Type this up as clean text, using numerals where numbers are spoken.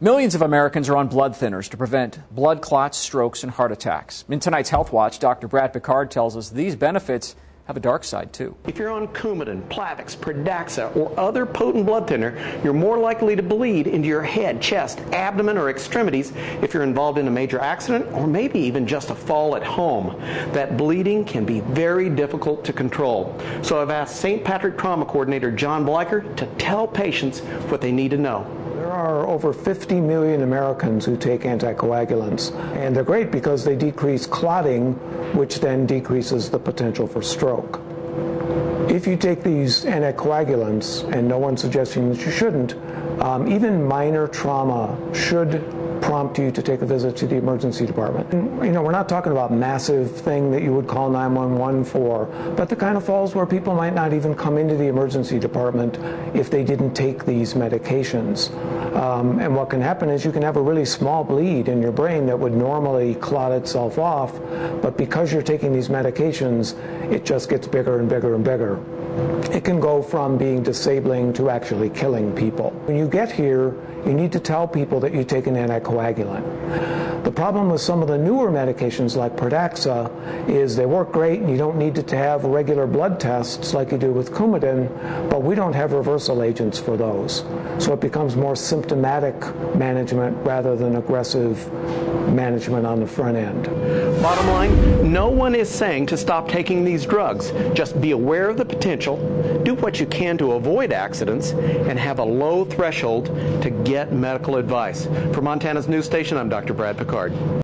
Millions of Americans are on blood thinners to prevent blood clots, strokes, and heart attacks. In tonight's Health Watch, Dr. Brad Picard tells us these benefits have a dark side, too. If you're on Coumadin, Plavix, Pradaxa, or other potent blood thinner, you're more likely to bleed into your head, chest, abdomen, or extremities if you're involved in a major accident or maybe even just a fall at home. That bleeding can be very difficult to control. So I've asked St. Patrick Trauma Coordinator John Bleicher to tell patients what they need to know. There are over 50 million Americans who take anticoagulants, and they're great because they decrease clotting, which then decreases the potential for stroke. If you take these anticoagulants, and no one's suggesting that you shouldn't, even minor trauma should prompt you to take a visit to the emergency department. And, you know, we're not talking about massive thing that you would call 911 for, but the kind of falls where people might not even come into the emergency department if they didn't take these medications. And what can happen is you can have a really small bleed in your brain that would normally clot itself off, but because you're taking these medications, it just gets bigger and bigger and bigger. It can go from being disabling to actually killing people. When you get here, you need to tell people that you take an anticoagulant. The problem with some of the newer medications like Pradaxa is they work great and you don't need to have regular blood tests like you do with Coumadin, but we don't have reversal agents for those. So it becomes more symptomatic management rather than aggressive management on the front end. Bottom line, no one is saying to stop taking these drugs. Just be aware of the potential, do what you can to avoid accidents, and have a low threshold to get medical advice. For Montana's news station, I'm Dr. Brad Picard.